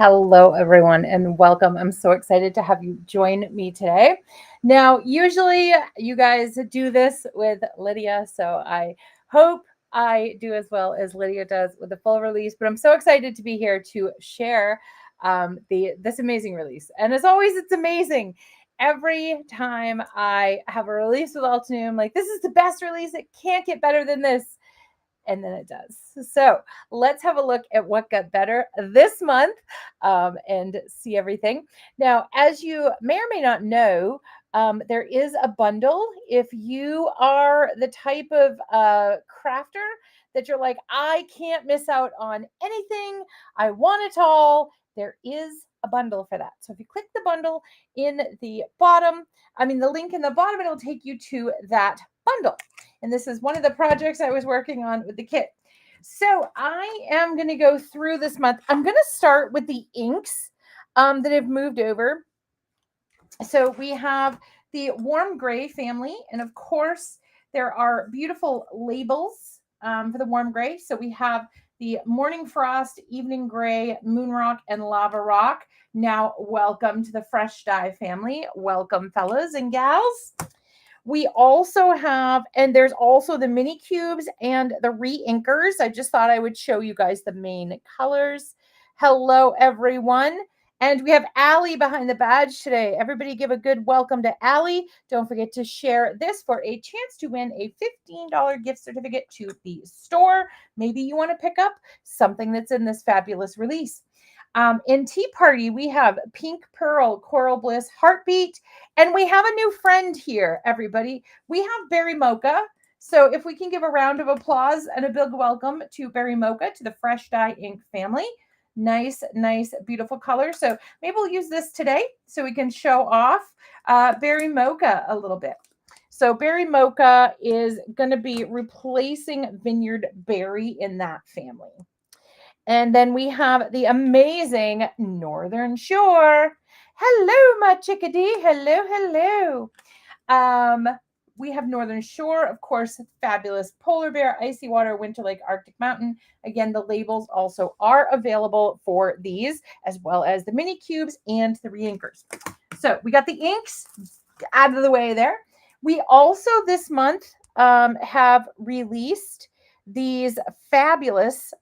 Hello, everyone, and welcome. I'm so excited to have you join me today. Now, usually you guys do this with Lydia, so I hope I do as well as Lydia does with the full release. But I'm so excited to be here to share the this amazing release. And as always, it's amazing. Every time I have a release with Altenew, I'm like, this is the best release. It can't get better than this, and then it does. So let's have a look at what got better this month and see everything. Now, as you may or may not know, there is a bundle. If you are the type of crafter that you're like, I can't miss out on anything, I want it all, there is a bundle for that. So if you click the bundle in the bottom, the link in the bottom, it'll take you to that bundle. And this is one of the projects I was working on with the kit. So I am going to go through this month. I'm going to start with the inks that have moved over. So we have the warm gray family. And of course, there are beautiful labels for the warm gray. So we have the Morning Frost, Evening Gray, Moon Rock, and Lava Rock. Now, welcome to the Fresh Dye family. Welcome, fellas and gals. We also have, and there's also the mini cubes and the re-inkers. I just thought I would show you guys the main colors. Hello, everyone. And we have Allie behind the badge today. Everybody give a good welcome to Allie. Don't forget to share this for a chance to win a $15 gift certificate to the store. Maybe you want to pick up something that's in this fabulous release. In Tea Party, we have Pink Pearl, Coral Bliss, Heartbeat, and we have a new friend here, everybody. We have Berry Mocha. So if we can give a round of applause and a big welcome to Berry Mocha, to the Fresh Dye Ink family. Nice, beautiful color. So maybe we'll use this today so we can show off Berry Mocha a little bit. So Berry Mocha is going to be replacing Vineyard Berry in that family. And then we have the amazing Northern Shore. Hello, my chickadee. Hello. We have Northern Shore, of course, fabulous Polar Bear, Icy Water, Winter Lake, Arctic Mountain. Again, the labels also are available for these, as well as the mini cubes and the re-inkers. So we got the inks out of the way there. We also this month have released these fabulous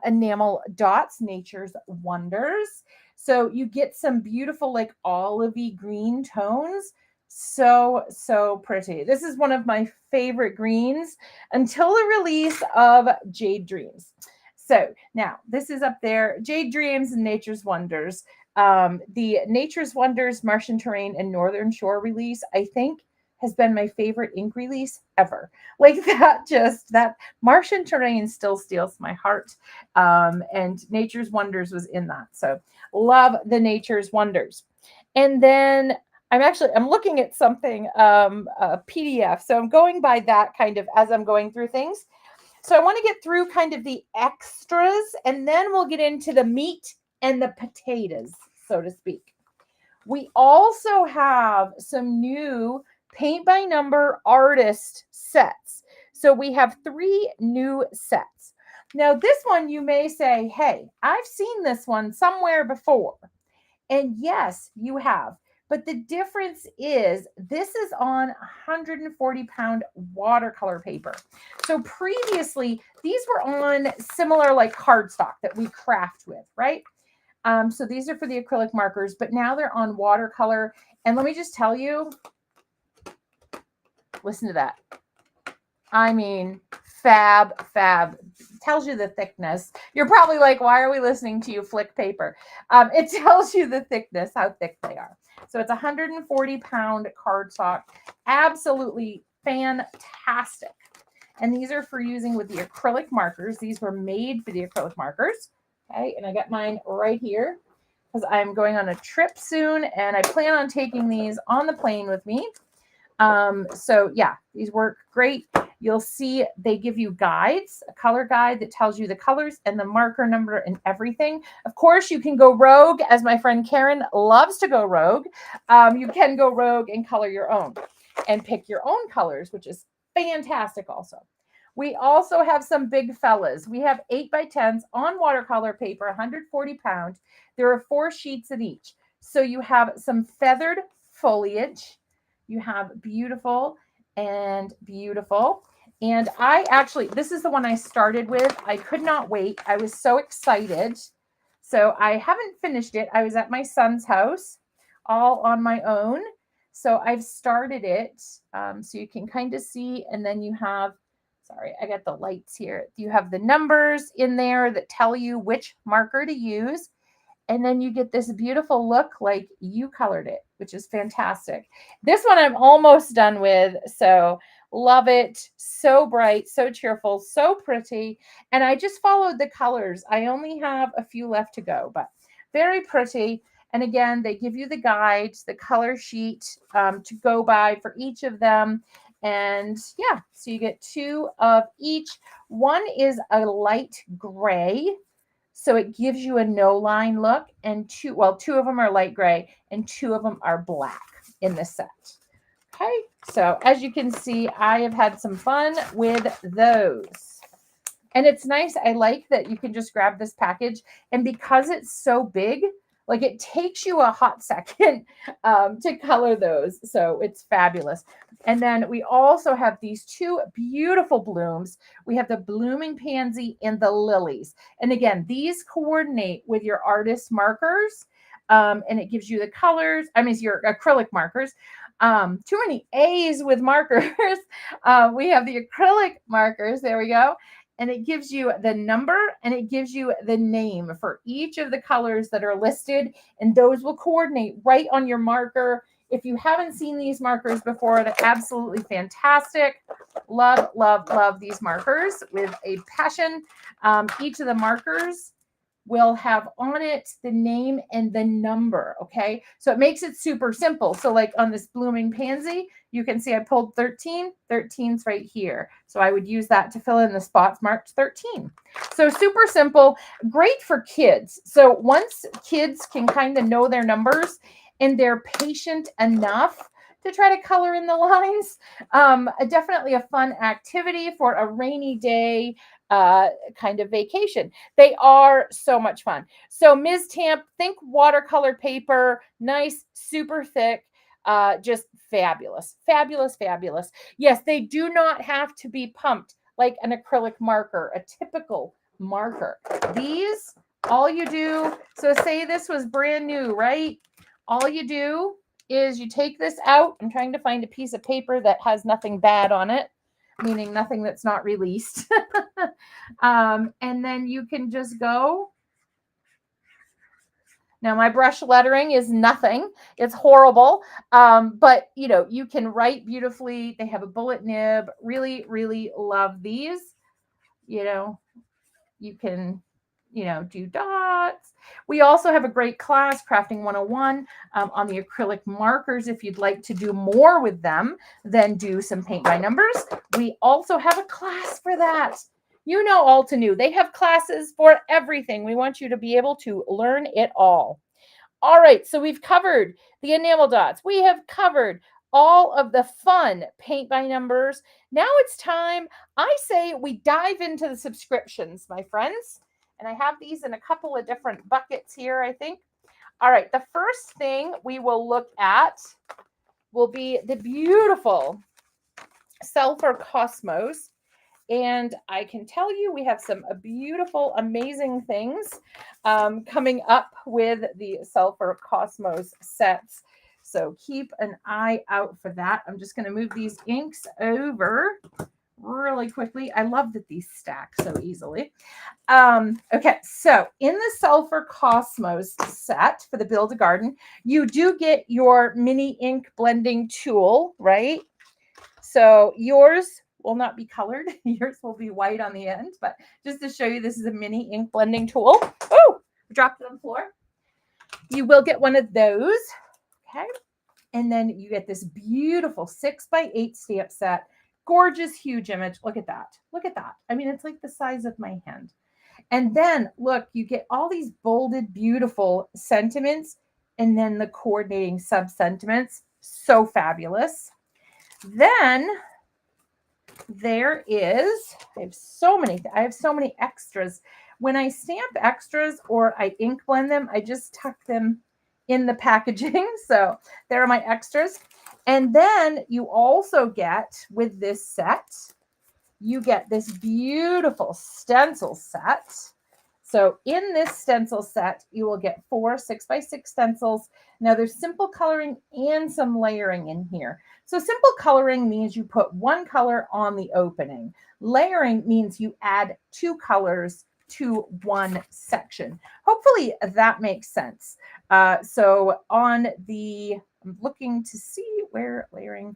enamel dots, Nature's Wonders. So you get some beautiful like olivey green tones. So pretty. This is one of my favorite greens until the release of Jade Dreams. So now this is up there, Jade Dreams and Nature's Wonders. The Nature's Wonders Martian Terrain and Northern Shore release, I think, has been my favorite ink release ever. Like that Martian Terrain still steals my heart. And Nature's Wonders was in that. So love the Nature's Wonders. And then I'm looking at something, a PDF. So I'm going by that kind of as I'm going through things. So I want to get through kind of the extras, and then we'll get into the meat and the potatoes, so to speak. We also have some new paint by number artist sets. So we have 3 new sets. Now this one you may say, hey, I've seen this one somewhere before. And yes, you have. But the difference is this is on 140-pound watercolor paper. So previously, these were on similar like cardstock that we craft with, right? So these are for the acrylic markers, but now they're on watercolor. And let me just tell you, listen to that. I mean, fab. Tells you the thickness. You're probably like, why are we listening to you flick paper? It tells you the thickness, how thick they are. So it's 140-pound cardstock. Absolutely fantastic. And these are for using with the acrylic markers. These were made for the acrylic markers. Okay, and I got mine right here because I'm going on a trip soon, and I plan on taking these on the plane with me. So yeah, these work great. You'll see they give you guides, a color guide that tells you the colors and the marker number and everything. Of course, you can go rogue, as my friend Karen loves to go rogue. You can go rogue and color your own and pick your own colors, which is fantastic also. We also have some big fellas. We have 8x10s on watercolor paper, 140 pounds. There are 4 sheets in each. So you have some feathered foliage. You have beautiful and beautiful. And I actually, this is the one I started with. I could not wait. I was so excited. So I haven't finished it. I was at my son's house all on my own. So I've started it. So you can kind of see, and then you have, sorry, I got the lights here. You have the numbers in there that tell you which marker to use. And then you get this beautiful look like you colored it, which is fantastic. This one I'm almost done with. So love it. So bright, so cheerful, so pretty. And I just followed the colors. I only have a few left to go, but very pretty. And again, they give you the guides, the color sheet to go by for each of them. And yeah, so you get 2 of each. One is a light gray. So it gives you a no line look, and 2 of them are light gray and 2 of them are black in the set. Okay, so as you can see, I have had some fun with those. And it's nice. I like that you can just grab this package, and because it's so big, like it takes you a hot second to color those. So it's fabulous. And then we also have these 2 beautiful blooms. We have the blooming pansy and the lilies. And again, these coordinate with your artist markers. And it gives you the colors. I mean, your acrylic markers. Too many A's with markers. We have the acrylic markers. There we go. And it gives you the number and it gives you the name for each of the colors that are listed. And those will coordinate right on your marker. If you haven't seen these markers before, they're absolutely fantastic. Love, love, love these markers with a passion. Each of the markers will have on it the name and the number, okay? So it makes it super simple. So like on this blooming pansy, you can see I pulled 13. 13's right here. So I would use that to fill in the spots marked 13. So super simple, great for kids. So once kids can kind of know their numbers and they're patient enough to try to color in the lines, definitely a fun activity for a rainy day kind of vacation. They are so much fun. So Ms. Tamp, think watercolor paper, nice, super thick, just fabulous, fabulous, fabulous. Yes, they do not have to be pumped like an acrylic marker, a typical marker. These, all you do, so say this was brand new, right? All you do is you take this out. I'm trying to find a piece of paper that has nothing bad on it, meaning nothing that's not released. And then you can just go. Now my brush lettering is nothing. It's horrible. But you know, you can write beautifully. They have a bullet nib. Really, really love these. You know, you can, do dots. We also have a great class, Crafting 101, on the acrylic markers. If you'd like to do more with them, then do some paint by numbers. We also have a class for that. You know, Altenew, they have classes for everything. We want you to be able to learn it all. All right, so we've covered the enamel dots. We have covered all of the fun paint by numbers. Now it's time, I say, we dive into the subscriptions, my friends. And I have these in a couple of different buckets here, I think. All right, the first thing we will look at will be the beautiful Sulfur Cosmos. And I can tell you we have some beautiful, amazing things coming up with the Sulfur Cosmos sets. So keep an eye out for that. I'm just going to move these inks over really quickly. I love that these stack so easily. Okay, so in the Sulfur Cosmos set for the Build a Garden, you do get your mini ink blending tool, right? So yours will not be colored. Yours will be white on the end, but just to show you, this is a mini ink blending tool. Oh, dropped it on the floor. You will get one of those, okay? And then you get this beautiful 6x8 stamp set. Gorgeous, huge image. Look at that. Look at that. I mean, it's like the size of my hand. And then look, you get all these bolded, beautiful sentiments and then the coordinating sub-sentiments. So fabulous. Then there is, I have so many extras. When I stamp extras or I ink blend them, I just tuck them in the packaging. So there are my extras. And then you also get, with this set, you get this beautiful stencil set. So in this stencil set, you will get 4 6x6 stencils. Now there's simple coloring and some layering in here. So simple coloring means you put one color on the opening. Layering means you add 2 colors to one section. Hopefully that makes sense. So on the, I'm looking to see where layering.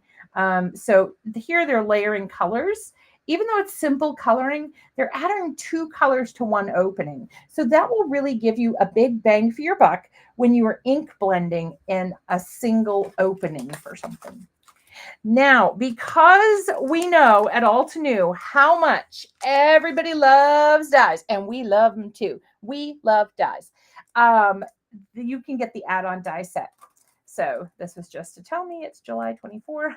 So here they're layering colors. Even though it's simple coloring, they're adding 2 colors to one opening. So that will really give you a big bang for your buck when you are ink blending in a single opening for something. Now, because we know at Altenew how much everybody loves dies, and we love them too. We love dies. You can get the add-on die set. So this was just to tell me it's July 24.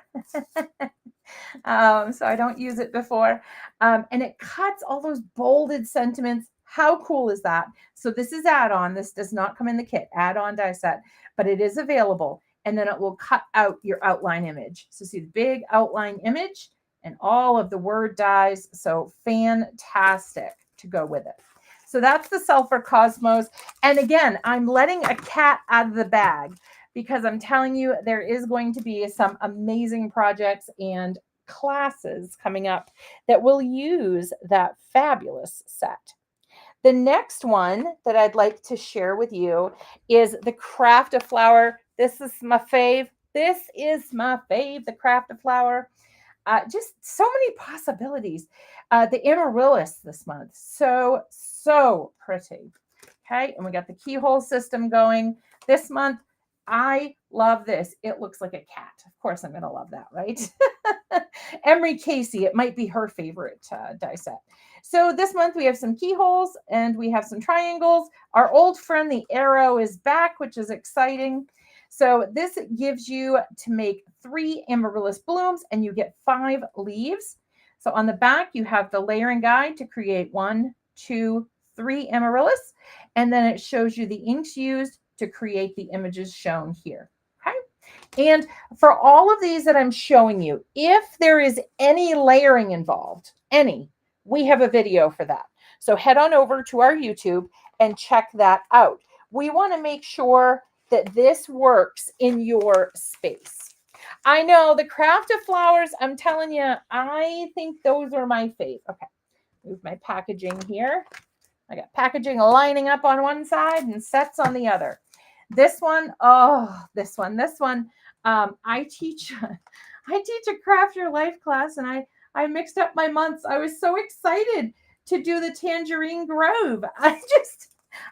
So I don't use it before. And it cuts all those bolded sentiments. How cool is that? So this is add-on. This does not come in the kit, add-on die set, but it is available. And then it will cut out your outline image. So see the big outline image and all of the word dies. So fantastic to go with it. So that's the Sulfur Cosmos. And again, I'm letting a cat out of the bag because I'm telling you, there is going to be some amazing projects and classes coming up that will use that fabulous set. The next one that I'd like to share with you is the Craft of Flower. This is my fave. This is my fave, the Craft of Flower. Just so many possibilities. The Amaryllis this month. So pretty. Okay, and we got the keyhole system going this month. I love this. It looks like a cat. Of course, I'm going to love that, right? Emery Casey, it might be her favorite die set. So this month we have some keyholes and we have some triangles. Our old friend, the arrow, is back, which is exciting. So this gives you to make 3 amaryllis blooms and you get 5 leaves. So on the back, you have the layering guide to create 1, 2, 3 amaryllis. And then it shows you the inks used to create the images shown here. Okay. And for all of these that I'm showing you, if there is any layering involved, we have a video for that. So head on over to our YouTube and check that out. We want to make sure that this works in your space. I know the Craft of Flowers, I'm telling you, I think those are my fave. Okay, move my packaging here. I got packaging lining up on one side and sets on the other. This one, this one. I teach a Craft Your Life class, and I mixed up my months. I was so excited to do the Tangerine Grove. I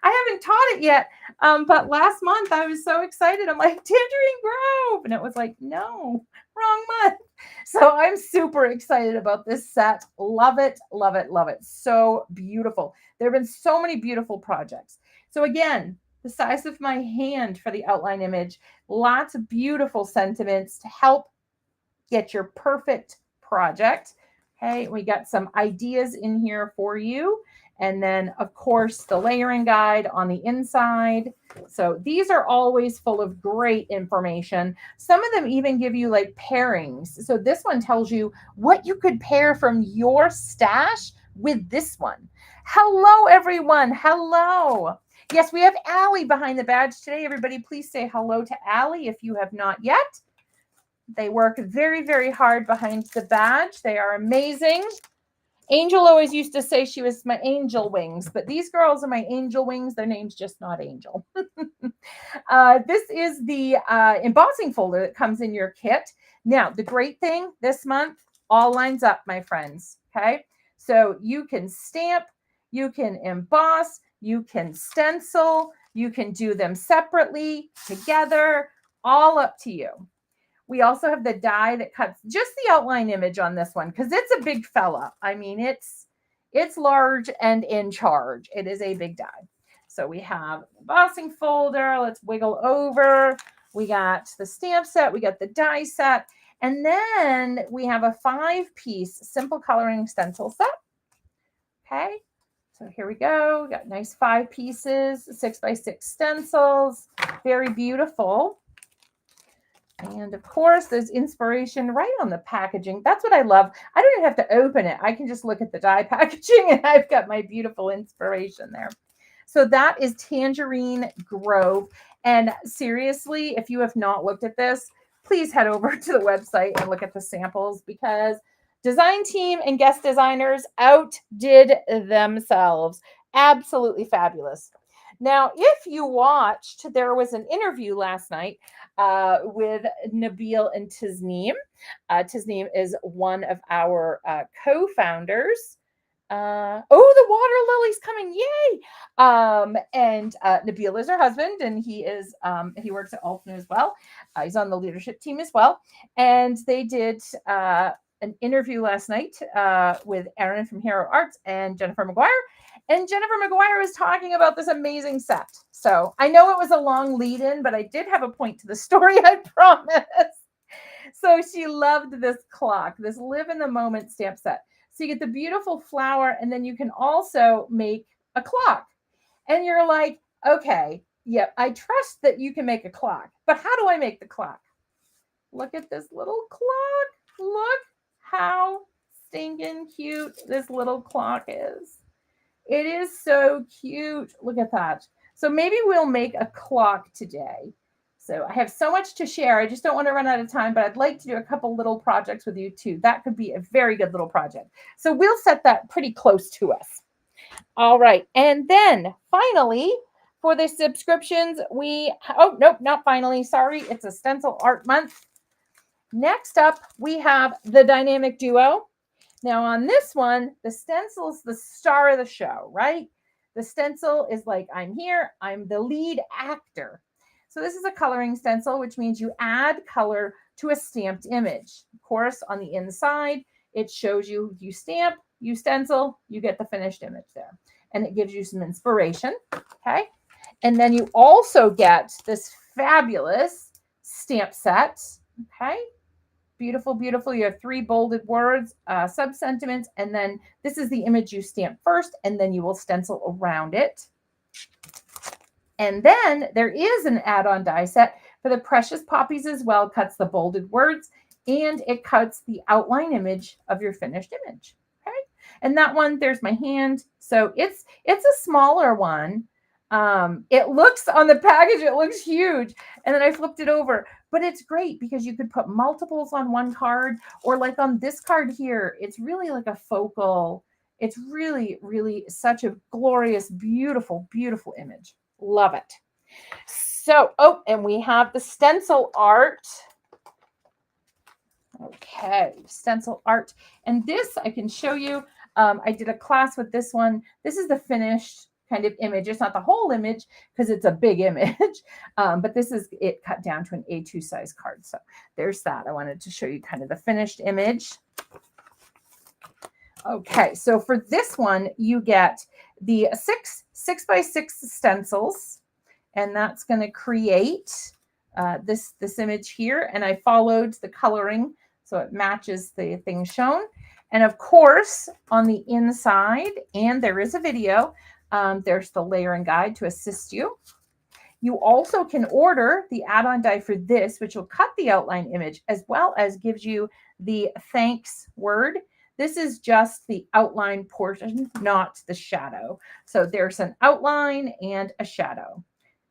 haven't taught it yet, but last month I was so excited. I'm like, Tangerine Grove, and it was like, no, wrong month. So I'm super excited about this set. Love it, love it, love it. So beautiful. There have been so many beautiful projects. So again, the size of my hand for the outline image, lots of beautiful sentiments to help get your perfect project. Okay, we got some ideas in here for you. And then, of course, the layering guide on the inside. So these are always full of great information. Some of them even give you like pairings. So this one tells you what you could pair from your stash with this one. Hello, everyone. Hello. Yes, we have Allie behind the badge today. Everybody, please say hello to Allie if you have not yet. They work very, very hard behind the badge. They are amazing. Angel always used to say she was my angel wings, but these girls are my angel wings. Their name's just not Angel. This is the embossing folder that comes in your kit. Now, the great thing this month, all lines up, my friends. Okay, so you can stamp, you can emboss, you can stencil, you can do them separately, together, all up to you. We also have the die that cuts just the outline image on this one because it's a big fella. I mean, it's large and in charge. It is a big die. So we have embossing folder. Let's wiggle over. We got the stamp set. We got the die set. And then we have a 5-piece simple coloring stencil set. Okay. So here we go. We got nice 5 pieces, 6x6 stencils, very beautiful. And of course, there's inspiration right on the packaging. That's what I love. I don't even have to open it. I can just look at the die packaging and I've got my beautiful inspiration there. So that is Tangerine Grove. And seriously, if you have not looked at this, please head over to the website and look at the samples, because design team and guest designers outdid themselves. Absolutely fabulous. Now, if you watched, there was an interview last night with Nabil and Tasneem. Tasneem is one of our co-founders. The water lily's coming, yay! And Nabil is her husband, and he works at Altenew as well. He's on the leadership team as well. And they did an interview last night with Erin from Hero Arts and Jennifer McGuire. And Jennifer McGuire was talking about this amazing set. So I know it was a long lead in, but I did have a point to the story, I promise. So she loved this clock, this live in the moment stamp set. So you get the beautiful flower, and then you can also make a clock. And you're like, okay, yeah, I trust that you can make a clock, but how do I make the clock? Look at this little clock. Look how stinking cute this little clock is. It is so cute. Look at that. So maybe we'll make a clock today. So I have so much to share. I just don't want to run out of time, but I'd like to do a couple little projects with you too. That could be a very good little project. So we'll set that pretty close to us. All right. And then finally, for the subscriptions, not finally. Sorry. It's a Stencil Art month. Next up, we have the Dynamic Duo. Now on this one, the stencil's the star of the show, right? The stencil is like, I'm here, I'm the lead actor. So this is a coloring stencil, which means you add color to a stamped image. Of course, on the inside, it shows you stamp, you stencil, you get the finished image there. And it gives you some inspiration, okay? And then you also get this fabulous stamp set, okay? Beautiful, beautiful. You have 3 bolded words, sub-sentiments, and then this is the image you stamp first, and then you will stencil around it. And then there is an add-on die set for the Precious Poppies as well. It cuts the bolded words, and it cuts the outline image of your finished image. Okay, and that one, there's my hand. So it's a smaller one. It looks on the package, it looks huge. And then I flipped it over, but it's great because you could put multiples on one card, or like on this card here, it's really like a focal. It's really, really such a glorious, beautiful, beautiful image. Love it. So, and we have the Stencil Art. Okay, Stencil Art. And this I can show you. I did a class with this one. This is the finished kind of image. It's not the whole image because it's a big image, but this is it cut down to an A2 size card. So there's that. I wanted to show you kind of the finished image. Okay, so for this one, you get the 6x6 stencils, and that's going to create this image here. And I followed the coloring so it matches the thing shown. And of course, on the inside, and there is a video, there's the layering guide to assist you. You also can order the add-on die for this, which will cut the outline image as well as gives you the thanks word. This is just the outline portion, not the shadow. So there's an outline and a shadow.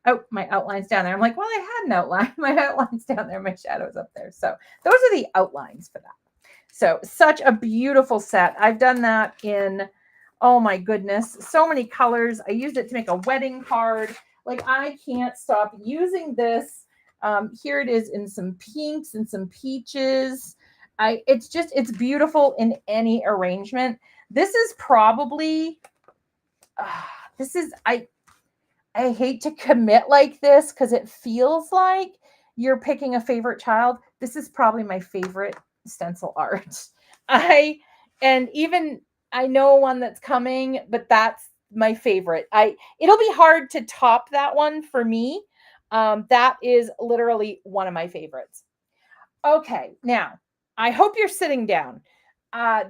Oh, my outline's down there. I'm like, well, I had an outline. My outline's down there. My shadow's up there. So those are the outlines for that. So such a beautiful set. I've done that in, oh my goodness, so many colors. I used it to make a wedding card. Like, I can't stop using this. Here it is in some pinks and some peaches. It's beautiful in any arrangement. This is probably, I hate to commit like this because it feels like you're picking a favorite child. This is probably my favorite stencil art. I know one that's coming, but that's my favorite. It'll be hard to top that one for me. That is literally one of my favorites. Okay, now I hope you're sitting down.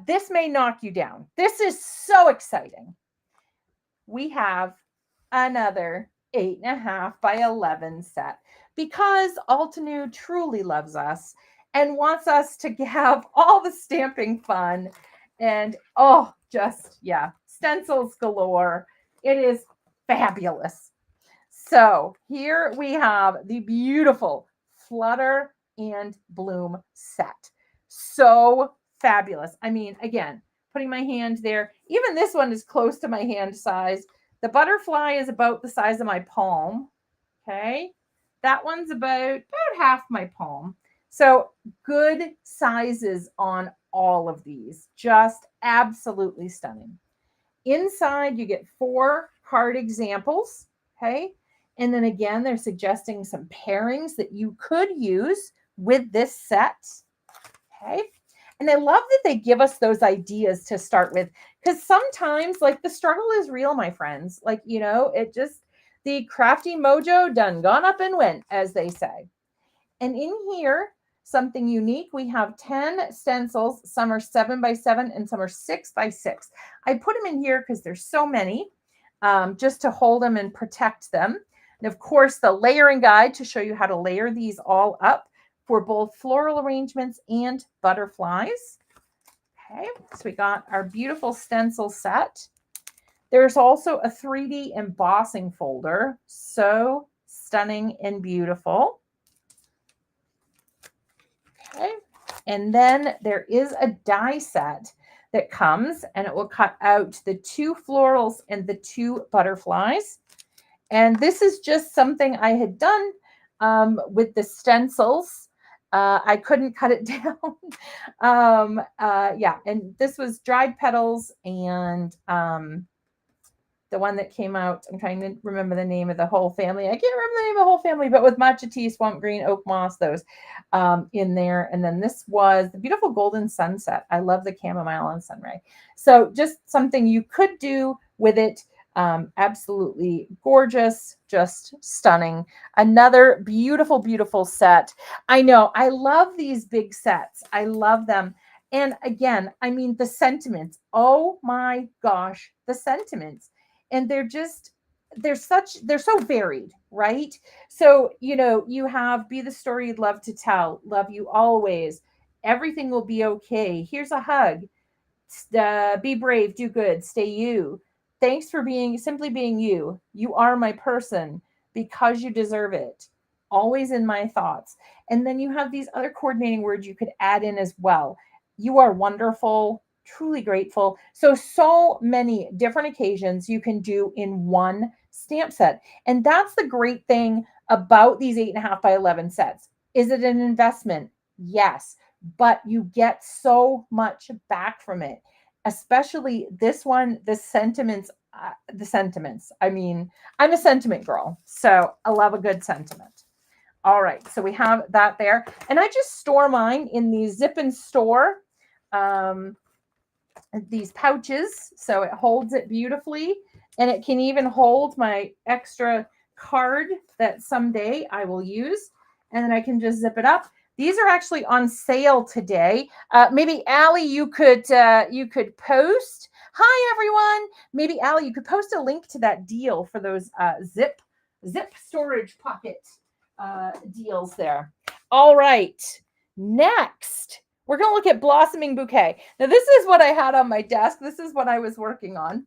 This may knock you down. This is so exciting. we have another 8.5 by 11 set because Altenew truly loves us and wants us to have all the stamping fun and just stencils galore. It is fabulous. So here we have the beautiful Flutter and Bloom set. So fabulous. I mean, again, putting my hand there, even this one is close to my hand size. The butterfly is about the size of my palm. Okay. That one's about half my palm. So good sizes on all of these. Just absolutely stunning. Inside, you get 4 card examples. Okay. And then again, they're suggesting some pairings that you could use with this set. Okay. And I love that they give us those ideas to start with, because sometimes like the struggle is real, my friends. Like, it just, the crafty mojo done gone up and went, as they say. And in here, something unique, we have 10 stencils. Some are 7 by 7 and some are 6 by 6. I put them in here because there's so many, just to hold them and protect them. And of course, the layering guide to show you how to layer these all up for both floral arrangements and butterflies. Okay, so we got our beautiful stencil set. There's also a 3D embossing folder. So stunning and beautiful. Okay, and then there is a die set that comes, and it will cut out the 2 florals and the 2 butterflies. And this is just something I had done with the stencils. I couldn't cut it down. And this was dried petals and the one that came out, I'm trying to remember the name of the whole family. I can't remember the name of the whole family, but with matcha tea, swamp green, oak moss, those in there. And then this was the beautiful golden sunset. I love the chamomile and sunray. So just something you could do with it. Absolutely gorgeous, just stunning. Another beautiful, beautiful set. I know, I love these big sets. I love them. And again, I mean, the sentiments, oh my gosh, the sentiments. And they're so varied, right? So, you have be the story you'd love to tell, love you always, everything will be okay, here's a hug, be brave, do good, stay you, thanks for simply being you, you are my person because you deserve it, always in my thoughts. And then you have these other coordinating words you could add in as well. You are wonderful, truly grateful. So many different occasions you can do in one stamp set. And that's the great thing about these 8.5 by 11 sets. Is it an investment? Yes, but you get so much back from it, especially this one, the sentiments. I mean, I'm a sentiment girl, so I love a good sentiment. All right, so we have that there. And I just store mine in the zip and store, these pouches, so it holds it beautifully, and it can even hold my extra card that someday I will use, and then I can just zip it up. These are actually on sale today. Maybe Allie, you could post. Hi everyone. Maybe Allie, you could post a link to that deal for those zip storage pocket deals there. All right. Next, we're going to look at Blossoming Bouquet. Now, this is what I had on my desk. This is what I was working on.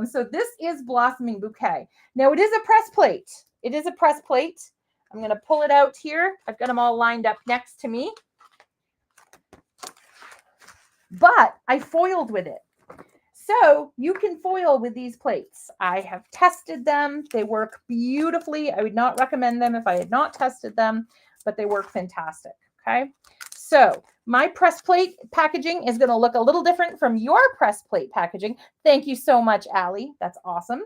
So this is Blossoming Bouquet. Now, it is a press plate. It is a press plate. I'm going to pull it out here. I've got them all lined up next to me. But I foiled with it. So you can foil with these plates. I have tested them. They work beautifully. I would not recommend them if I had not tested them, but they work fantastic. Okay. So my press plate packaging is going to look a little different from your press plate packaging. Thank you so much, Allie. That's awesome.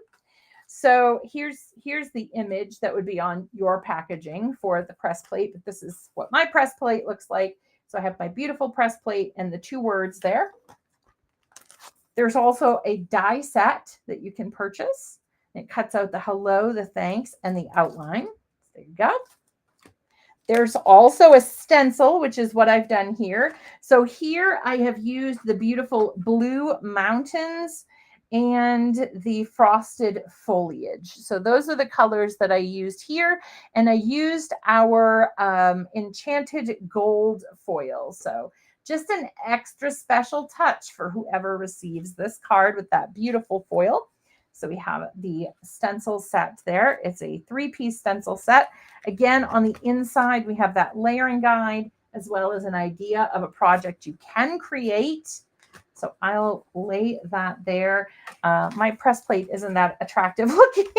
So here's the image that would be on your packaging for the press plate. But this is what my press plate looks like. So I have my beautiful press plate and the 2 words there. There's also a die set that you can purchase. It cuts out the hello, the thanks, and the outline. There you go. There's also a stencil, which is what I've done here. So here I have used the beautiful blue mountains and the frosted foliage. So those are the colors that I used here. And I used our enchanted gold foil. So just an extra special touch for whoever receives this card with that beautiful foil. So we have the stencil set there. It's a 3-piece stencil set. Again, on the inside, we have that layering guide, as well as an idea of a project you can create. So I'll lay that there. My press plate isn't that attractive looking,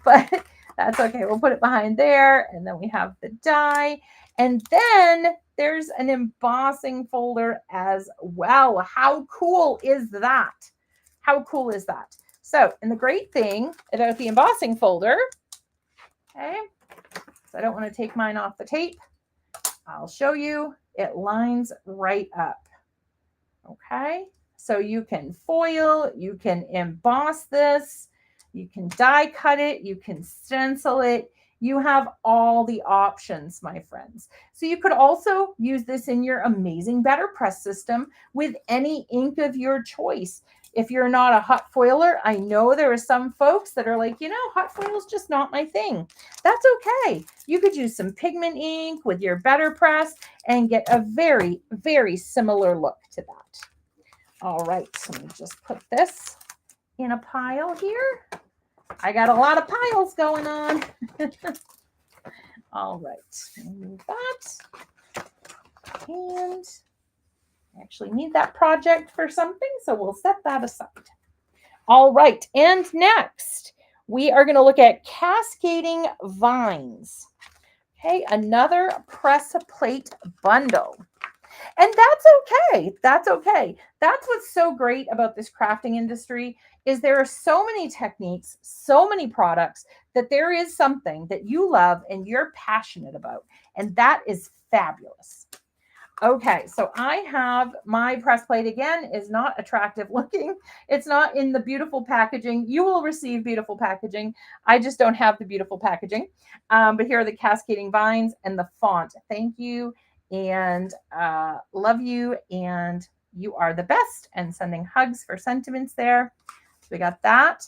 but that's okay. We'll put it behind there. And then we have the die. And then there's an embossing folder as well. How cool is that? How cool is that? So, and the great thing about the embossing folder, okay, so I don't want to take mine off the tape. I'll show you. It lines right up. Okay, so you can foil, you can emboss this, you can die cut it, you can stencil it. You have all the options, my friends. So you could also use this in your amazing Better Press system with any ink of your choice. If you're not a hot foiler, I know there are some folks that are like, you know, hot foil is just not my thing. That's okay. You could use some pigment ink with your Better Press and get a very, very similar look to that. All right, so let me just put this in a pile here. I got a lot of piles going on. All right, move that. And I actually need that project for something, so we'll set that aside. All right, and next, we are going to look at Cascading Vines. Okay, another press plate bundle. And that's okay. That's okay. That's what's so great about this crafting industry is there are so many techniques, so many products that there is something that you love and you're passionate about. And that is fabulous. Okay, so I have my press plate again is not attractive looking. It's not in the beautiful packaging. You will receive beautiful packaging. I just don't have the beautiful packaging. But here are the Cascading Vines and the font. Thank you and love you and you are the best, and sending hugs for sentiments there. So we got that.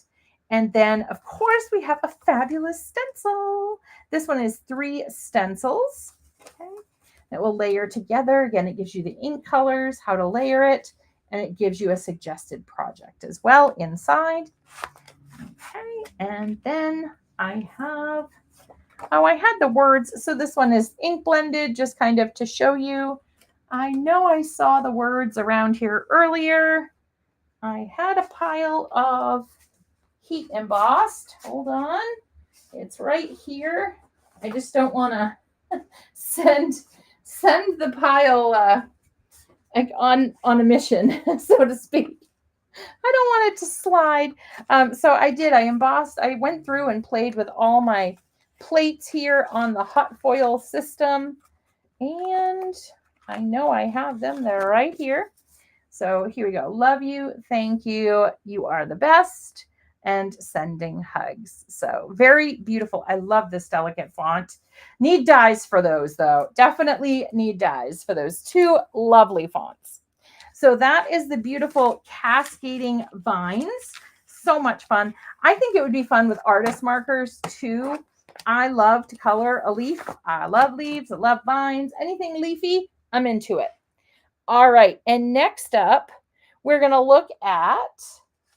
And then, of course, we have a fabulous stencil. This one is 3 stencils. Okay. It will layer together. Again, it gives you the ink colors, how to layer it, and it gives you a suggested project as well inside. Okay, and then I have, oh, I had the words. So this one is ink blended, just kind of to show you. I know I saw the words around here earlier. I had a pile of heat embossed. Hold on. It's right here. I just don't want to send the pile like on a mission, so to speak. I don't want it to slide. So I did. I embossed. I went through and played with all my plates here on the hot foil system. And I know I have them. They're right here. So here we go. Love you. Thank you. You are the best. And sending hugs. So very beautiful. I love this delicate font. Need dies for those, though. Definitely need dies for those 2 lovely fonts. So that is the beautiful Cascading Vines. So much fun. I think it would be fun with artist markers, too. I love to color a leaf. I love leaves. I love vines. Anything leafy, I'm into it. All right. And next up, we're going to look at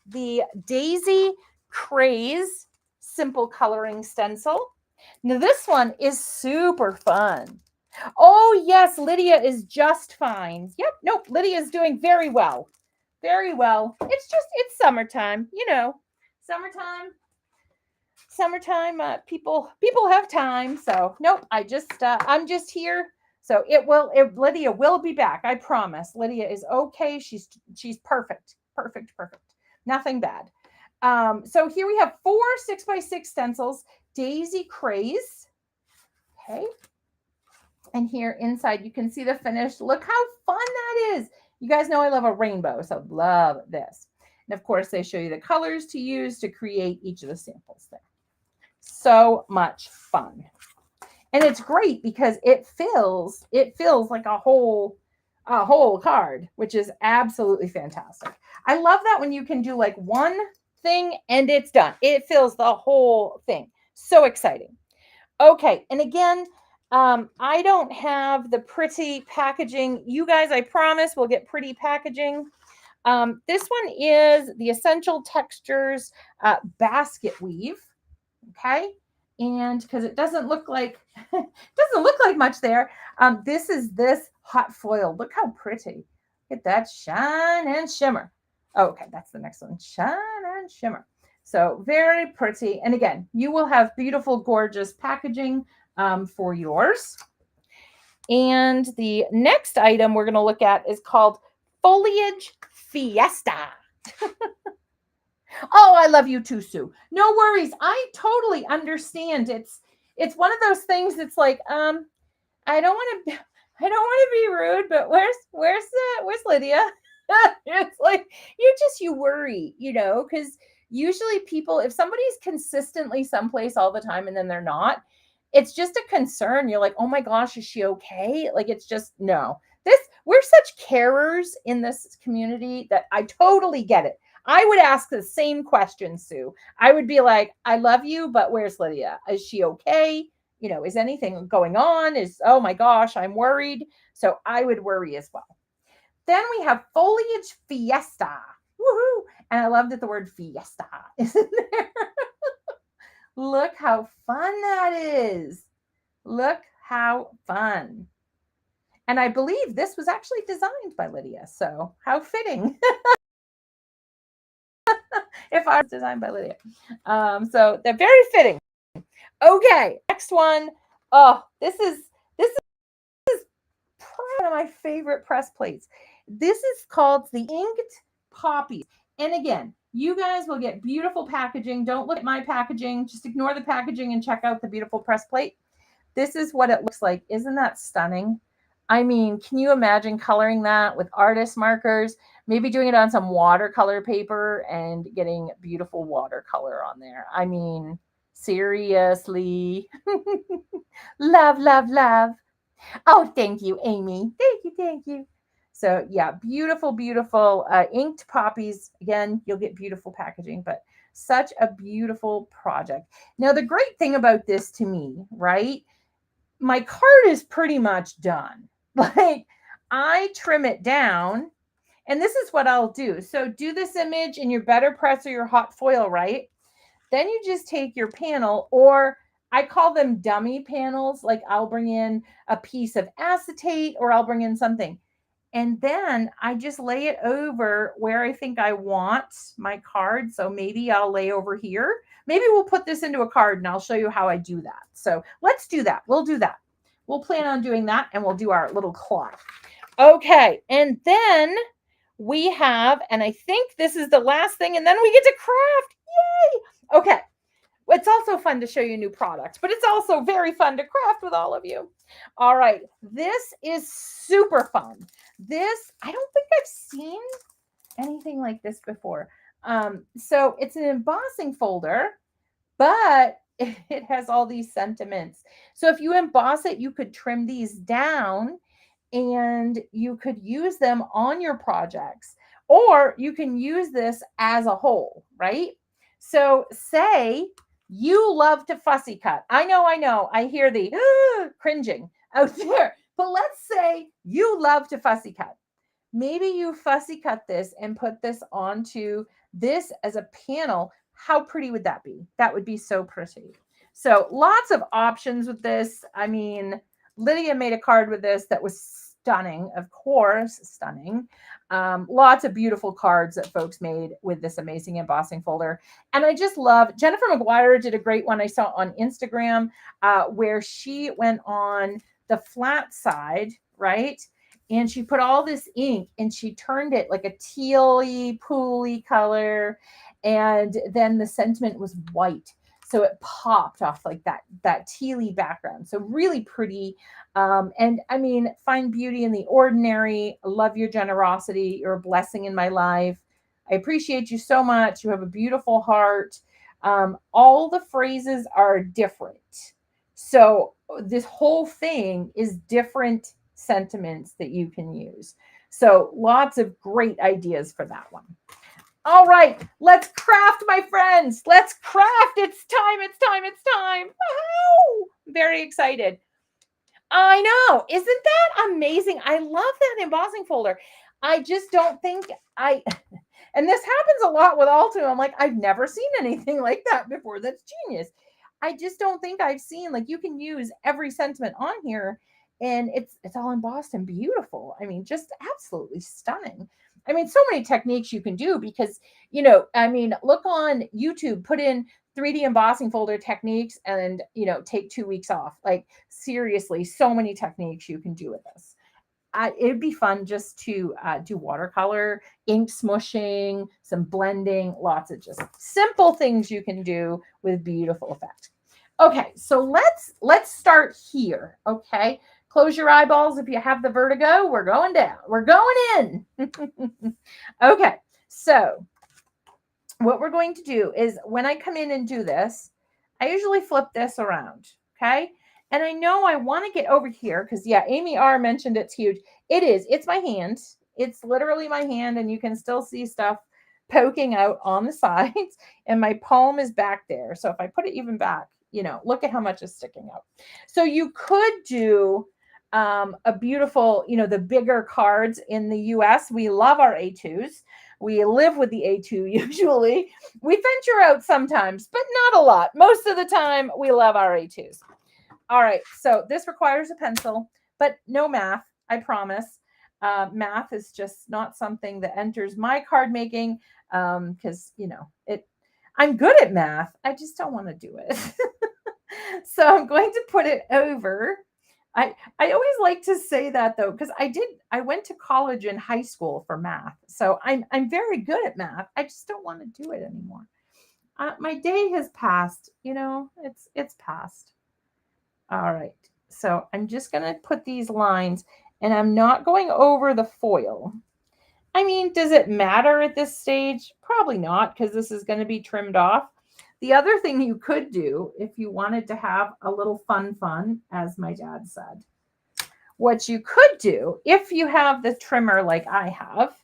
the Daisy Craze simple coloring stencil. Now this one is super fun. Oh yes, Lydia is just fine. Yep, nope, Lydia is doing very well. Very well. It's summertime, you know. Summertime, people have time. So nope, I'm just here. So Lydia will be back. I promise. Lydia is okay. She's perfect. Perfect. Nothing bad. So here we have 4 6x6 stencils, Daisy Craze. Okay. And here inside, you can see the finish. Look how fun that is. You guys know I love a rainbow, so love this. And of course, they show you the colors to use to create each of the samples there. So much fun. And it's great because it feels like a whole a whole card, which is absolutely fantastic. I love that when you can do like one thing and it's done. It fills the whole thing. So exciting. Okay, and again, I don't have the pretty packaging. You guys, I promise, will get pretty packaging. This one is the Essential Textures basket weave. Okay, and because it doesn't look like much there. This is this hot foil. Look how pretty. Look at that shine and shimmer. Oh, okay, that's the next one. Shine and shimmer. So very pretty. And again, you will have beautiful, gorgeous packaging for yours. And the next item we're going to look at is called Foliage Fiesta. Oh, I love you too, Sue. No worries. I totally understand. It's one of those things that's like, I don't want to be rude, but where's Lydia? It's like you worry, because usually people, if somebody's consistently someplace all the time and then they're not, it's just a concern. You're like, oh my gosh, is she okay? Like, it's just no. We're such carers in this community that I totally get it. I would ask the same question, Sue. I would be like, I love you, but where's Lydia? Is she okay? Is anything going on? Oh my gosh, I'm worried. So I would worry as well. Then we have Foliage Fiesta. Woohoo! And I love that the word fiesta is in there. Look how fun that is. Look how fun. And I believe this was actually designed by Lydia. So how fitting. If I was designed by Lydia. So they're very fitting. Okay, next one. Oh, this is one of my favorite press plates. This is called the Inked Poppies. And again, you guys will get beautiful packaging. Don't look at my packaging. Just ignore the packaging and check out the beautiful press plate. This is what it looks like. Isn't that stunning? I mean, can you imagine coloring that with artist markers? Maybe doing it on some watercolor paper and getting beautiful watercolor on there. I mean, seriously. Love, love, love. Oh, thank you, Amy. Thank you. So yeah, beautiful, beautiful inked poppies. Again, you'll get beautiful packaging, but such a beautiful project. Now, the great thing about this to me, right? My card is pretty much done. Like, I trim it down, and this is what I'll do. So do this image in your better press or your hot foil, right? Then you just take your panel, or I call them dummy panels. Like, I'll bring in a piece of acetate, or I'll bring in something. And then I just lay it over where I think I want my card. So maybe I'll lay over here. Maybe we'll put this into a card and I'll show you how I do that. So let's do that. We'll do that. We'll plan on doing that, and we'll do our little clock. Okay. And then we have, and I think this is the last thing, and then we get to craft. Yay. Okay. It's also fun to show you new products, but it's also very fun to craft with all of you. All right. This is super fun. This, I don't think I've seen anything like this before. So it's an embossing folder, but it has all these sentiments. So if you emboss it, you could trim these down and you could use them on your projects, or you can use this as a whole, right? So say you love to fussy cut. I know. I hear the cringing out there. But let's say you love to fussy cut. Maybe you fussy cut this and put this onto this as a panel. How pretty would that be? That would be so pretty. So lots of options with this. I mean, Lydia made a card with this that was stunning, of course, stunning. Lots of beautiful cards that folks made with this amazing embossing folder. And I just love, Jennifer McGuire did a great one I saw on Instagram where she went on the flat side, right? And she put all this ink and she turned it like a tealy, pooly color. And then the sentiment was white. So it popped off like that tealy background. So really pretty. And I mean, find beauty in the ordinary. I love your generosity. You're a blessing in my life. I appreciate you so much. You have a beautiful heart. All the phrases are different. So this whole thing is different sentiments that you can use. So lots of great ideas for that one. All right, let's craft, my friends. Let's craft. It's time. It's time. It's time. Wow. Very excited. I know. Isn't that amazing? I love that embossing folder. I just don't think I, and this happens a lot with Altenew. I'm like, I've never seen anything like that before. That's genius. I just don't think I've seen, like, you can use every sentiment on here and it's all embossed and beautiful. I mean, just absolutely stunning. I mean, so many techniques you can do because, you know, I mean, look on YouTube, put in 3D embossing folder techniques and, you know, take 2 weeks off. Like, seriously, so many techniques you can do with this. It'd be fun just to do watercolor, ink smushing, some blending, lots of just simple things you can do with beautiful effect. Okay, so let's start here. Okay, close your eyeballs if you have the vertigo. We're going down. We're going in. Okay, so what we're going to do is when I come in and do this, I usually flip this around. Okay. And I know I want to get over here because, yeah, Amy R mentioned it's huge. It is. It's my hand. It's literally my hand, and you can still see stuff poking out on the sides, and my palm is back there. So if I put it even back, you know, look at how much is sticking out. So you could do a beautiful, you know, the bigger cards in the US. We love our A2s. We live with the A2 usually. We venture out sometimes, but not a lot. Most of the time, we love our A2s. All right, so this requires a pencil, but no math, I promise. Math is just not something that enters my card making because, you know, I'm good at math. I just don't want to do it. So I'm going to put it over. I always like to say that though, because I went to college and high school for math. So I'm very good at math. I just don't want to do it anymore. My day has passed, you know, it's past. All right, so I'm just going to put these lines and I'm not going over the foil. I mean, does it matter at this stage? Probably not, because this is going to be trimmed off. The other thing you could do if you wanted to have a little fun, as my dad said, what you could do if you have the trimmer like I have,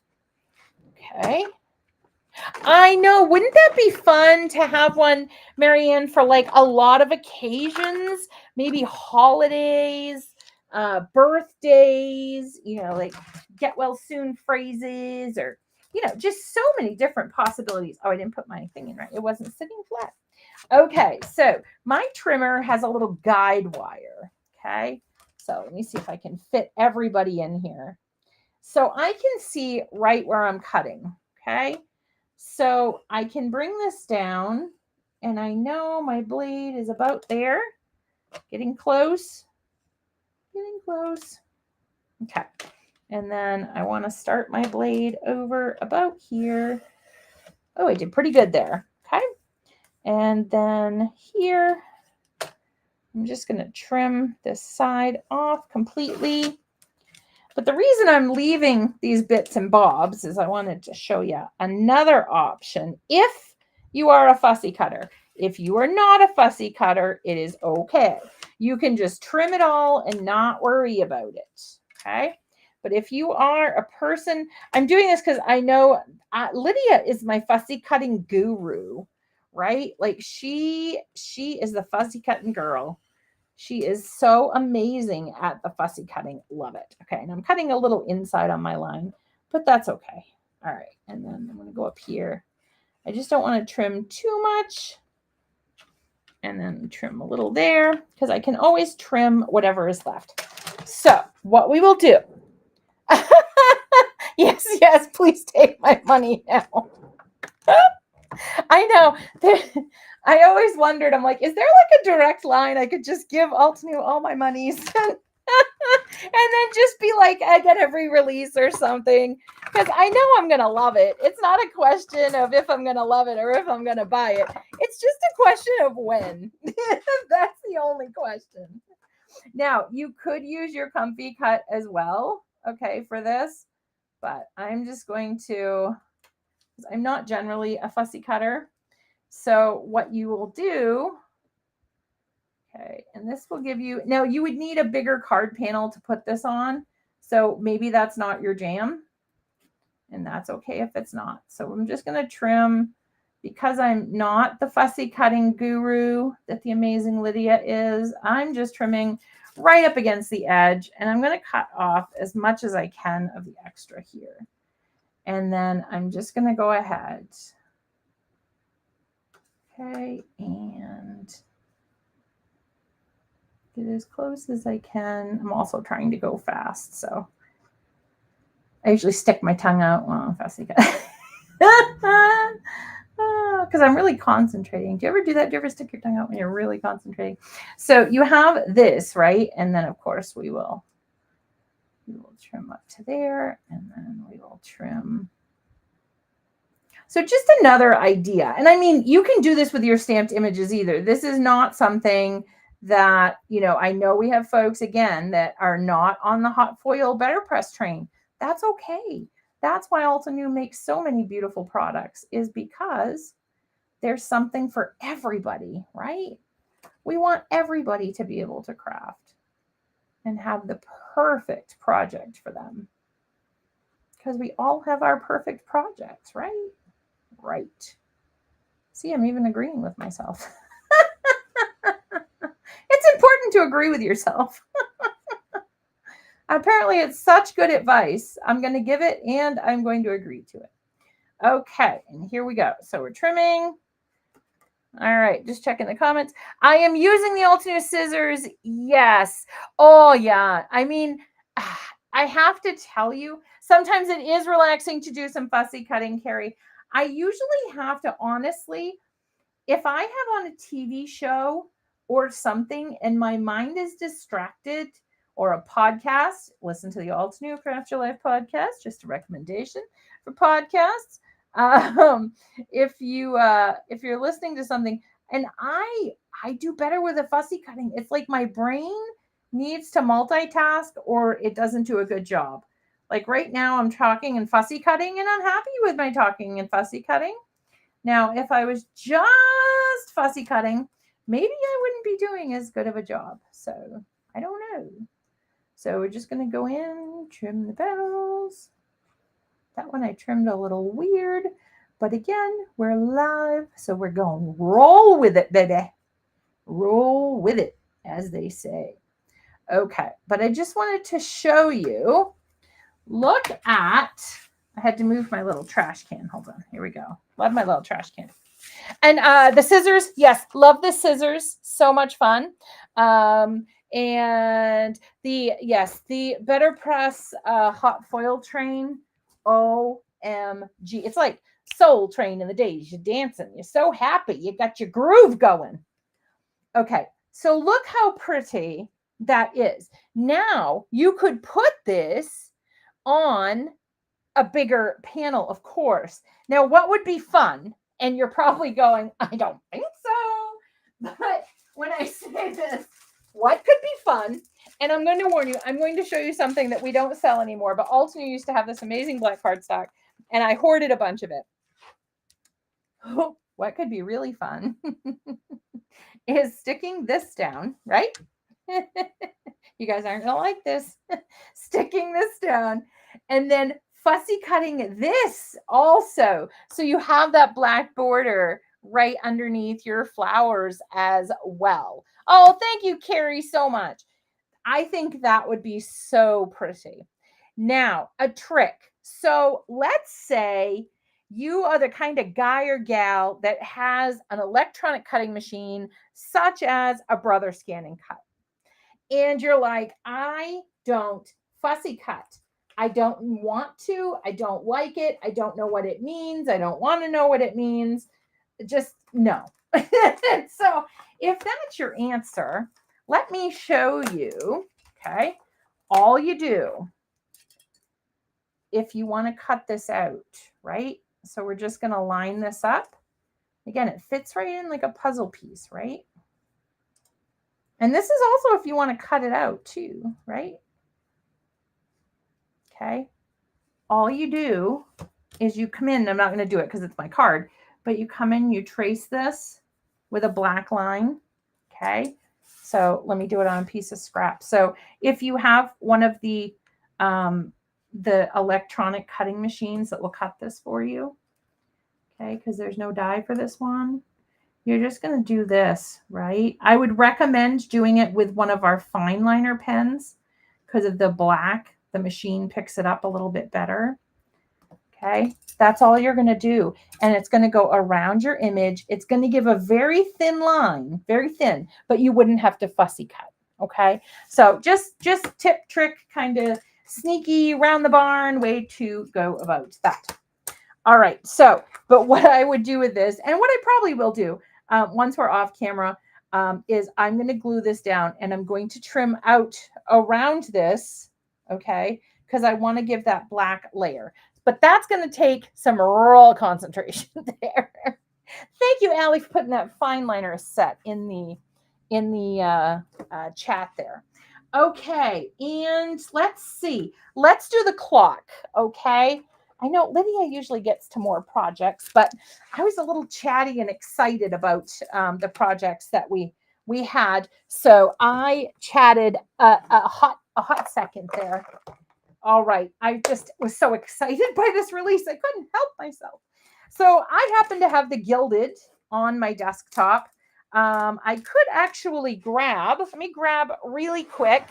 okay, I know. Wouldn't that be fun to have one, Marianne, for like a lot of occasions, maybe holidays, birthdays, you know, like get well soon phrases or, you know, just so many different possibilities. Oh, I didn't put my thing in right. It wasn't sitting flat. Okay, so my trimmer has a little guide wire. Okay, so let me see if I can fit everybody in here. So I can see right where I'm cutting. Okay. So I can bring this down and I know my blade is about there, getting close, getting close. Okay. And then I want to start my blade over about here. Oh, I did pretty good there. Okay. And then here, I'm just going to trim this side off completely. But the reason I'm leaving these bits and bobs is I wanted to show you another option if you are a fussy cutter. If you are not a fussy cutter, it is okay. You can just trim it all and not worry about it, okay? But if you are a person, I'm doing this because I know Lydia is my fussy cutting guru, right? Like she is the fussy cutting girl. She is so amazing at the fussy cutting. Love it. Okay, and I'm cutting a little inside on my line, but that's okay. All right, and then I'm going to go up here. I just don't want to trim too much. And then trim a little there because I can always trim whatever is left. So what we will do. Yes, yes, please take my money now. I know. I always wondered, I'm like, is there like a direct line I could just give Altenew all my monies and then just be like, I get every release or something? Because I know I'm going to love it. It's not a question of if I'm going to love it or if I'm going to buy it. It's just a question of when. That's the only question. Now, you could use your comfy cut as well, okay, for this. But I'm just going to, I'm not generally a fussy cutter. So what you will do, Okay, and this will give you, now you would need a bigger card panel to put this on. So maybe that's not your jam. And that's okay if it's not. So I'm just going to trim, because I'm not the fussy cutting guru that the amazing Lydia is. I'm just trimming right up against the edge, and I'm going to cut off as much as I can of the extra here. And then I'm just going to go ahead. Okay, and get as close as I can. I'm also trying to go fast, so I usually stick my tongue out while I'm fussy cutting. Because I'm really concentrating. Do you ever do that? Do you ever stick your tongue out when you're really concentrating? So you have this, right? And then of course we will trim up to there, and then we will trim. So just another idea. And I mean, you can do this with your stamped images either. This is not something that, you know, I know we have folks, again, that are not on the hot foil better press train. That's okay. That's why Altenew makes so many beautiful products, is because there's something for everybody, right? We want everybody to be able to craft and have the perfect project for them, because we all have our perfect projects, right? Right. See, I'm even agreeing with myself. It's important to agree with yourself. Apparently, it's such good advice. I'm going to give it, and I'm going to agree to it. Okay, and here we go. So we're trimming. All right, just checking the comments. I am using the Altenew scissors. Yes. Oh, yeah. I mean, I have to tell you, sometimes it is relaxing to do some fussy cutting, Carrie. I usually have to, honestly, if I have on a TV show or something and my mind is distracted, or a podcast, listen to the Altenew Craft Your Life podcast, just a recommendation for podcasts. If you're listening to something, and I do better with a fussy cutting. It's like my brain needs to multitask or it doesn't do a good job. Like right now I'm talking and fussy cutting, and I'm happy with my talking and fussy cutting. Now, if I was just fussy cutting, maybe I wouldn't be doing as good of a job. So I don't know. So we're just going to go in, trim the petals. That one I trimmed a little weird, but again, we're live, so we're going to roll with it, baby. Roll with it, as they say. Okay, but I just wanted to show you, look at, I had to move my little trash can. Hold on, here we go. Love my little trash can. And the scissors, yes, love the scissors. So much fun. And the Better Press hot foil train, OMG. It's like Soul Train in the days. You're dancing. You're so happy. You got your groove going. Okay, so look how pretty that is. Now, you could put this on a bigger panel, of course. Now, what would be fun? And you're probably going, I don't think so. But when I say this, what could be fun? And I'm going to warn you, I'm going to show you something that we don't sell anymore, but Altenew used to have this amazing black cardstock, and I hoarded a bunch of it. What could be really fun is sticking this down, right? You guys aren't going to like this. Sticking this down, and then fussy cutting this also. So you have that black border right underneath your flowers as well. Oh, thank you, Carrie, so much. I think that would be so pretty. Now, a trick. So let's say you are the kind of guy or gal that has an electronic cutting machine, such as a Brother Scan and Cut. And you're like, I don't fussy cut. I don't want to. I don't like it. I don't know what it means. I don't want to know what it means. Just no. So if that's your answer, let me show you, okay? All you do, if you want to cut this out, right? So we're just going to line this up. Again, it fits right in like a puzzle piece, right? And this is also if you want to cut it out too, right? Okay. All you do is you come in. I'm not going to do it because it's my card, but you come in, you trace this with a black line. Okay. So let me do it on a piece of scrap. So if you have one of the electronic cutting machines that will cut this for you, okay, because there's no die for this one, you're just going to do this, right? I would recommend doing it with one of our fine liner pens because of the black. The machine picks it up a little bit better. Okay, that's all you're going to do. And it's going to go around your image. It's going to give a very thin line, very thin, but you wouldn't have to fussy cut. Okay, so just tip, trick, kind of sneaky, round the barn way to go about that. All right, so, but what I would do with this, and what I probably will do once we're off camera, is I'm going to glue this down and I'm going to trim out around this, okay, because I want to give that black layer. But that's going to take some raw concentration there. Thank you, Allie, for putting that fine liner set in the chat there. Okay, and let's see. Let's do the clock, okay? I know Lydia usually gets to more projects, but I was a little chatty and excited about the projects that we had. So I chatted a hot second there. All right. I just was so excited by this release. I couldn't help myself. So I happen to have the Gilded on my desktop. I could actually let me grab really quick.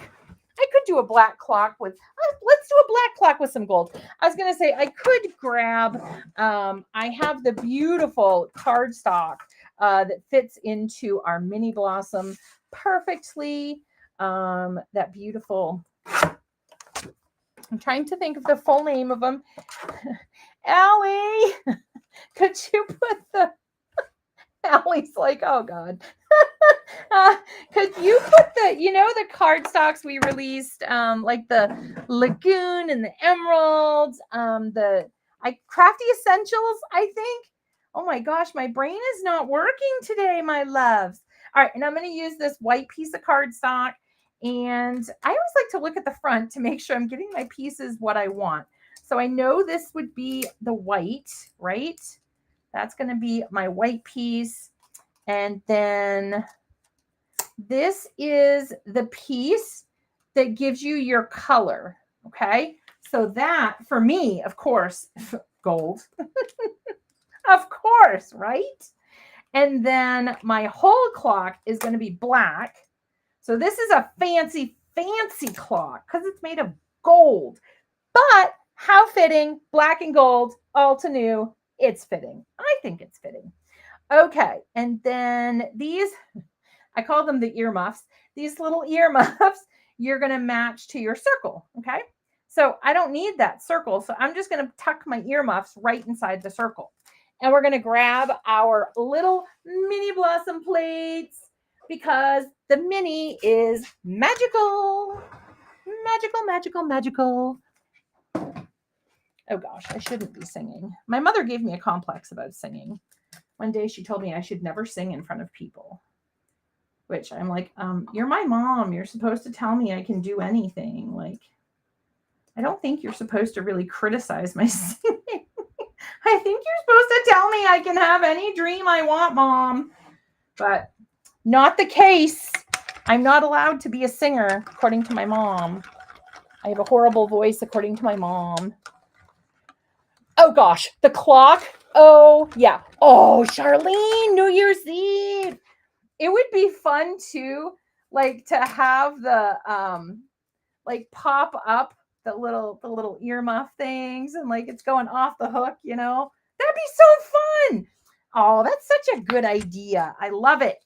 I could do a black clock with, let's do a black clock with some gold. I was going to say I could grab, I have the beautiful cardstock that fits into our mini blossom perfectly. That beautiful, I'm trying to think of the full name of them. Allie, could you put the, Allie's like, oh God. Could you put the, the cardstocks we released, like the Lagoon and the Emeralds, the Crafty Essentials, I think. Oh my gosh, my brain is not working today, my loves. All right, and I'm going to use this white piece of cardstock. And I always like to look at the front to make sure I'm getting my pieces what I want. So I know this would be the white, right? That's going to be my white piece. And then this is the piece that gives you your color, okay? So that, for me, of course, gold. Of course, right? And then my whole clock is going to be black. So this is a fancy, fancy clock because it's made of gold. But how fitting, black and gold, Altenew, it's fitting. I think it's fitting. Okay, and then these, I call them the earmuffs. These little earmuffs, you're going to match to your circle, okay? So I don't need that circle, so I'm just going to tuck my earmuffs right inside the circle. And we're going to grab our little mini blossom plates because the mini is magical. Magical, magical, magical. Oh gosh, I shouldn't be singing. My mother gave me a complex about singing. One day she told me I should never sing in front of people, which I'm like, you're my mom. You're supposed to tell me I can do anything. Like, I don't think you're supposed to really criticize my singing. I think you're supposed to tell me I can have any dream I want, Mom. But not the case. I'm not allowed to be a singer, according to my mom. I have a horrible voice, according to my mom. Oh, gosh. The clock. Oh, yeah. Oh, Charlene, New Year's Eve. It would be fun, too, like, to have the, like, pop up the little earmuff things and, like, it's going off the hook, you know? That'd be so fun. Oh, that's such a good idea. I love it.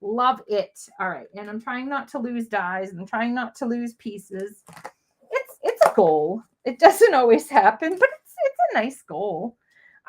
Love it. All right. And I'm trying not to lose dies and I'm trying not to lose pieces. It's a goal. It doesn't always happen, but it's a nice goal.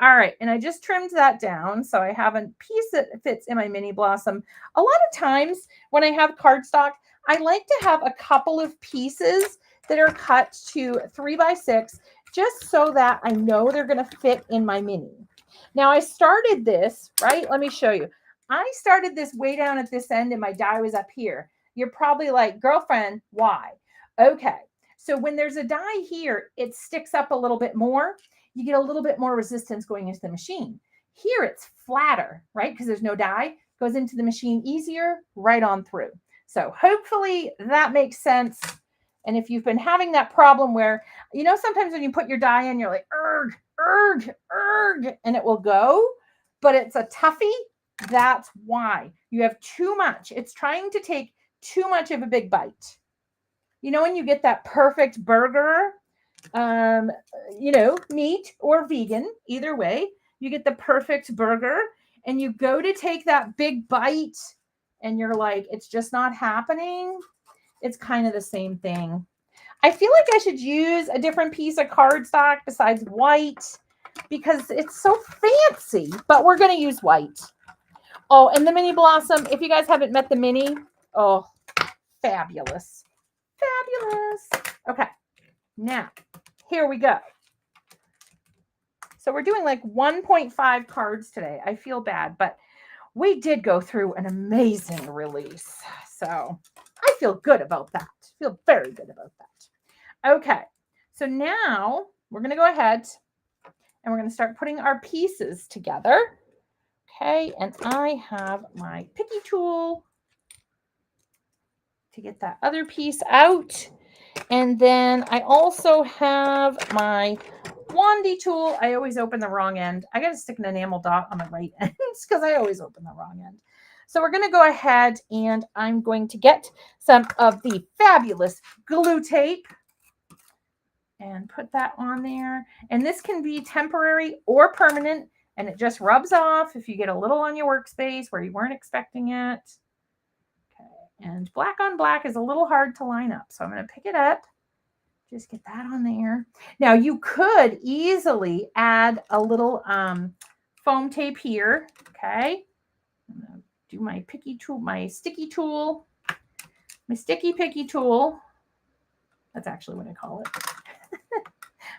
All right. And I just trimmed that down. So I have a piece that fits in my mini blossom. A lot of times when I have cardstock, I like to have a couple of pieces that are cut to 3x6 just so that I know they're going to fit in my mini. Now I started this, right? Let me show you. I started this way down at this end and my die was up here. You're probably like, girlfriend, why? Okay. So when there's a die here, it sticks up a little bit more. You get a little bit more resistance going into the machine. Here it's flatter, right? Because there's no die. Goes into the machine easier, right on through. So hopefully that makes sense. And if you've been having that problem where, you know, sometimes when you put your dye in, you're like, erg, erg, erg, and it will go, but it's a toughie. That's why you have too much. It's trying to take too much of a big bite. You know, when you get that perfect burger, you know, meat or vegan, either way, you get the perfect burger and you go to take that big bite and you're like, it's just not happening. It's kind of the same thing. I feel like I should use a different piece of cardstock besides white because it's so fancy, but we're going to use white. Oh, and the mini blossom, if you guys haven't met the mini, oh, fabulous. Fabulous. Okay, now here we go. So we're doing like 1.5 cards today. I feel bad, but we did go through an amazing release. So I feel good about that. I feel very good about that. Okay, so now we're going to go ahead and we're going to start putting our pieces together. Okay, and I have my picky tool to get that other piece out. And then I also have my wandy tool. I always open the wrong end. I got to stick an enamel dot on the right end because I always open the wrong end. So we're going to go ahead and I'm going to get some of the fabulous glue tape and put that on there. And this can be temporary or permanent, and it just rubs off if you get a little on your workspace where you weren't expecting it. Okay, and black on black is a little hard to line up, so I'm going to pick it up. Just get that on there. Now you could easily add a little foam tape here. Okay, I'm going to do my picky tool, my sticky tool, my sticky picky tool. That's actually what I call it.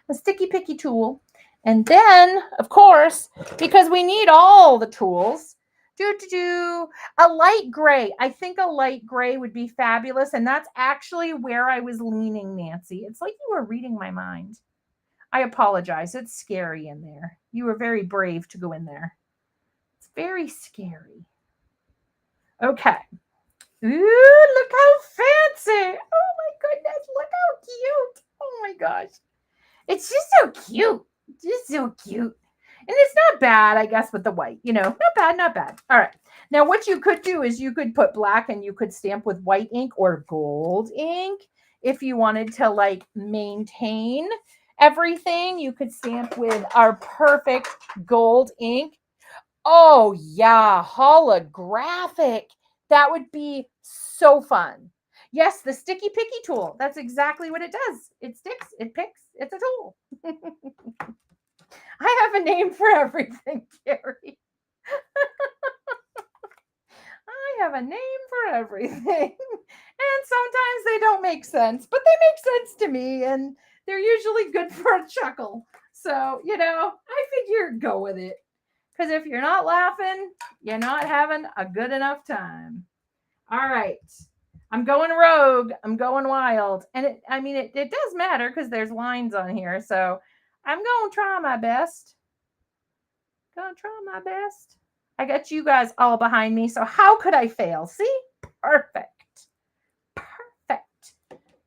A sticky picky tool. And then, of course, because we need all the tools, a light gray. I think a light gray would be fabulous. And that's actually where I was leaning, Nancy. It's like you were reading my mind. I apologize. It's scary in there. You were very brave to go in there. It's very scary. Okay. Ooh, look how fancy. Oh my goodness. Look how cute. Oh my gosh. It's just so cute. Just so cute. And it's not bad, I guess, with the white. You know, not bad, not bad. All right. Now, what you could do is you could put black and you could stamp with white ink or gold ink. If you wanted to, like, maintain everything, you could stamp with our perfect gold ink. Oh, yeah. Holographic. That would be so fun. Yes, the sticky picky tool. That's exactly what it does. It sticks, it picks, it's a tool. I have a name for everything, Carrie. I have a name for everything. And sometimes they don't make sense, but they make sense to me, and they're usually good for a chuckle. So, you know, I figure go with it. Because if you're not laughing, you're not having a good enough time. All right. I'm going rogue. I'm going wild. And it does matter because there's lines on here. So I'm going to try my best. I got you guys all behind me. So how could I fail? See? Perfect.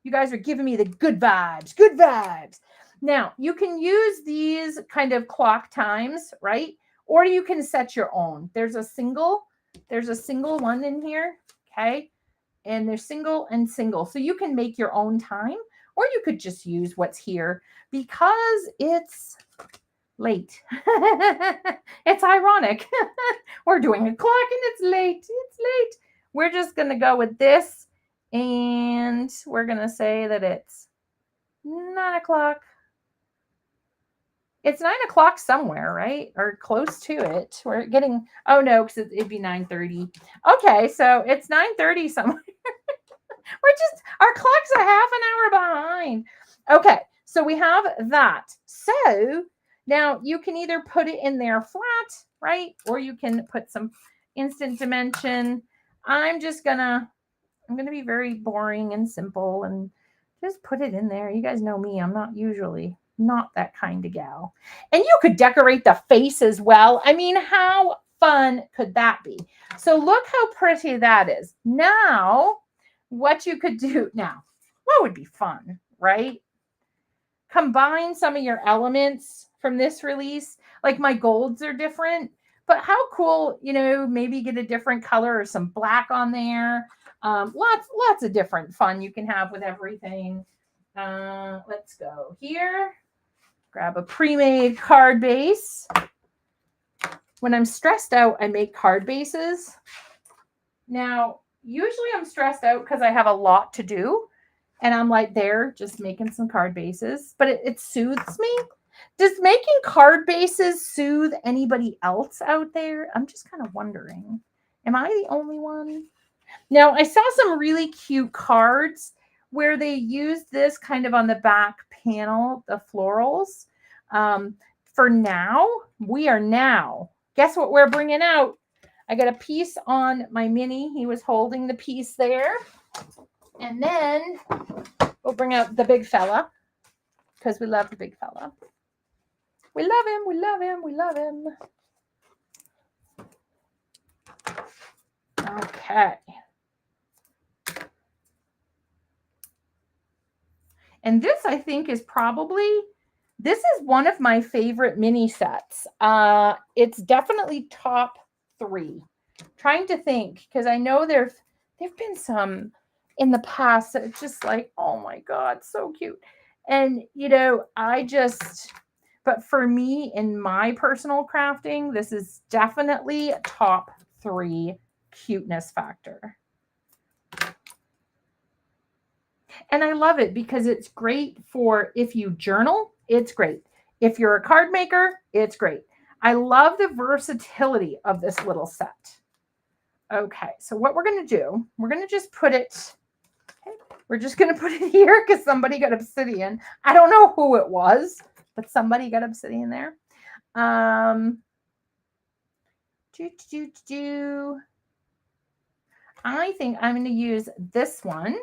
You guys are giving me the good vibes. Good vibes. Now, you can use these kind of clock times, right? Or you can set your own. There's a single one in here. Okay. And there's single and single. So you can make your own time, or you could just use what's here because it's late. It's ironic. We're doing a clock and it's late. It's late. We're just going to go with this, and we're going to say that it's 9 o'clock. It's 9 o'clock somewhere, right? Or close to it. We're getting, oh no, because it'd be 9:30. Okay, so it's 9:30 somewhere. Our clock's a half an hour behind. Okay, so we have that. So now you can either put it in there flat, right? Or you can put some instant dimension. I'm going to be very boring and simple and just put it in there. You guys know me. I'm not that kind of gal. And you could decorate the face as well. I mean, how fun could that be? So look how pretty that is. Now, what you could do now, what would be fun, right? Combine some of your elements from this release. Like my golds are different, but how cool, maybe get a different color or some black on there. Lots of different fun you can have with everything. Let's go here. Grab a pre-made card base. When I'm stressed out, I make card bases. Now, usually I'm stressed out because I have a lot to do. And I'm like there just making some card bases, but it soothes me. Does making card bases soothe anybody else out there? I'm just kind of wondering. Am I the only one? Now, I saw some really cute cards where they used this kind of on the back panel, the florals. For now, guess what we're bringing out? I got a piece on my mini. He was holding the piece there. And then we'll bring out the big fella because we love the big fella. We love him. We love him. We love him. Okay. And this, I think, is this is one of my favorite mini sets. It's definitely top 3. Trying to think, because I know there've been some in the past that it's just like, oh my God, so cute. And, but for me, in my personal crafting, this is definitely top 3 cuteness factor. And I love it because it's great for if you journal, it's great. If you're a card maker, it's great. I love the versatility of this little set. Okay, so what we're going to do, we're going to just put it, we're just going to put it here because somebody got obsidian. I don't know who it was, but somebody got obsidian there. I think I'm going to use this one.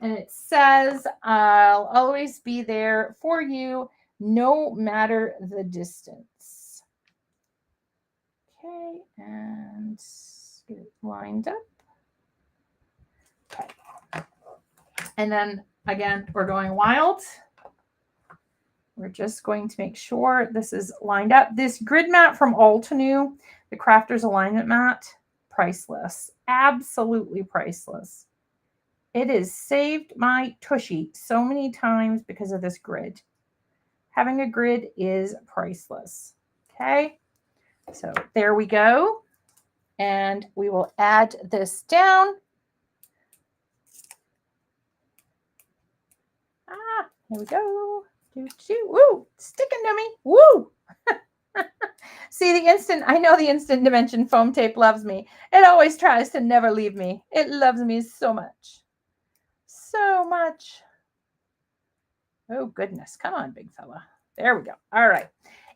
And it says, I'll always be there for you, no matter the distance. Okay, and get it lined up. Okay. And then, again, we're going wild. We're just going to make sure this is lined up. This grid mat from Altenew, the Crafter's Alignment Mat, priceless. Absolutely priceless. It has saved my tushy so many times because of this grid. Having a grid is priceless. Okay, so there we go. And we will add this down. Here we go. Woo, sticking to me. Woo. See, I know the Instant Dimension foam tape loves me. It always tries to never leave me. It loves me so much. So much. Oh, goodness. Come on, big fella. There we go. All right.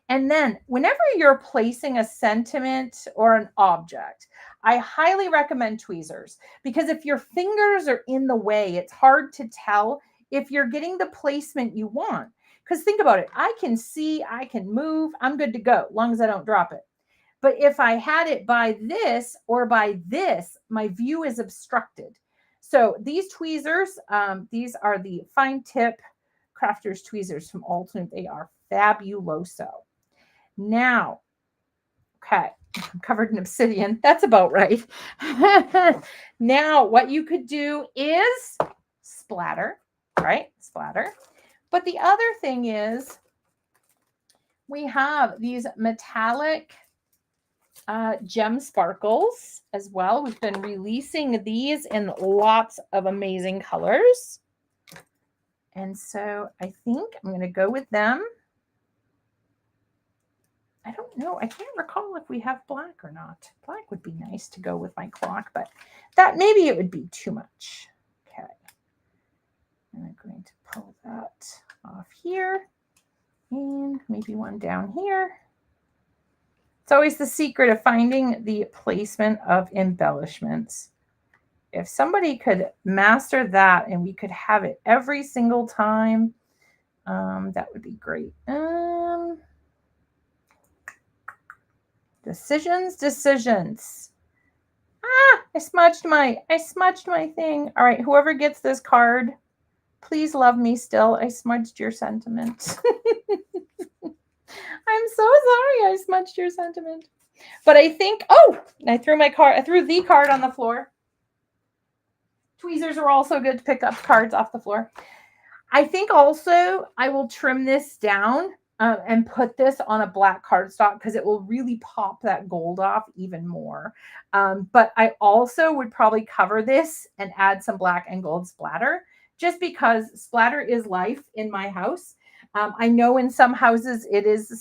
And then whenever you're placing a sentiment or an object, I highly recommend tweezers because if your fingers are in the way, it's hard to tell if you're getting the placement you want. Because think about it. I can see, I can move. I'm good to go as long as I don't drop it. But if I had it by this or by this, my view is obstructed. So these tweezers, these are the fine tip crafters tweezers from Altenew. They are fabuloso. Now, okay, I'm covered in obsidian. That's about right. Now, what you could do is splatter, right? Splatter. But the other thing is we have these metallic gem sparkles as well. We've been releasing these in lots of amazing colors. And so I think I'm going to go with them. I don't know. I can't recall if we have black or not. Black would be nice to go with my clock, but that maybe it would be too much. Okay. And I'm going to pull that off here and maybe one down here. It's always the secret of finding the placement of embellishments. If somebody could master that and we could have it every single time, that would be great. Decisions. I smudged my thing. All right, whoever gets this card, please love me still. I smudged your sentiment. I'm so sorry I smudged your sentiment. But I think, oh, I threw the card on the floor. Tweezers are also good to pick up cards off the floor. I think also I will trim this down and put this on a black cardstock because it will really pop that gold off even more. But I also would probably cover this and add some black and gold splatter just because splatter is life in my house. I know in some houses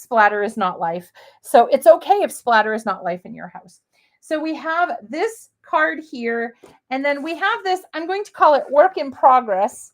splatter is not life. So it's okay if splatter is not life in your house. So we have this card here, and then we have this, I'm going to call it work in progress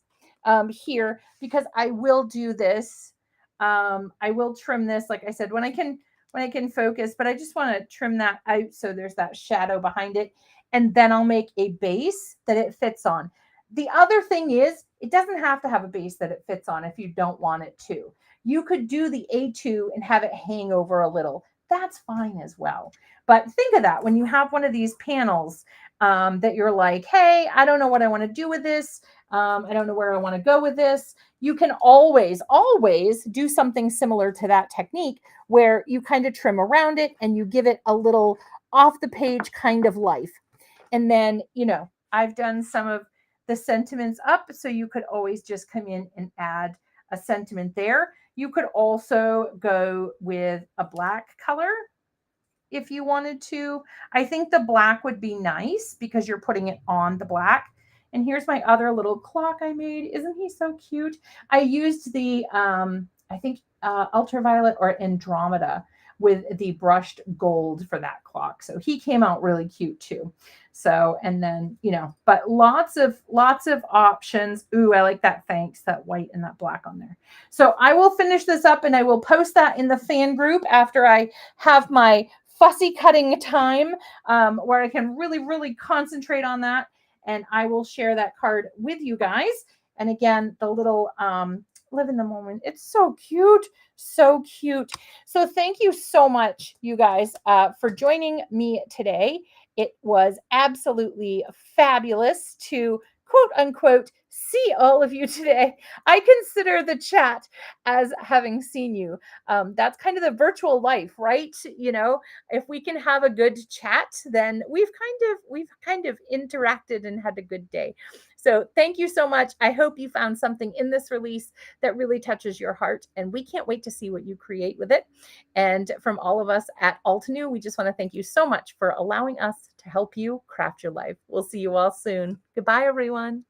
here because I will do this. I will trim this, like I said, when I can focus, but I just want to trim that out so there's that shadow behind it. And then I'll make a base that it fits on. The other thing is, it doesn't have to have a base that it fits on if you don't want it to. You could do the A2 and have it hang over a little. That's fine as well. But think of that when you have one of these panels that you're like, hey, I don't know what I want to do with this. I don't know where I want to go with this. You can always do something similar to that technique where you kind of trim around it and you give it a little off the page kind of life. And then, I've done some of the sentiments up, so you could always just come in and add a sentiment there. You could also go with a black color if you wanted to. I think the black would be nice because you're putting it on the black. And here's my other little clock I made. Isn't he so cute? I used the, I think, ultraviolet or Andromeda with the brushed gold for that clock. So he came out really cute too. So, and then, but lots of options. Ooh, I like that. Thanks. That white and that black on there. So I will finish this up and I will post that in the fan group after I have my fussy cutting time where I can really, really concentrate on that. And I will share that card with you guys. And again, the little live in the moment. It's so cute. So cute. So thank you so much, you guys, for joining me today. It was absolutely fabulous to quote unquote see all of you today. I consider the chat as having seen you. That's kind of the virtual life, right? If we can have a good chat, then we've kind of interacted and had a good day. So thank you so much. I hope you found something in this release that really touches your heart, and we can't wait to see what you create with it. And from all of us at Altenew, we just want to thank you so much for allowing us to help you craft your life. We'll see you all soon. Goodbye, everyone.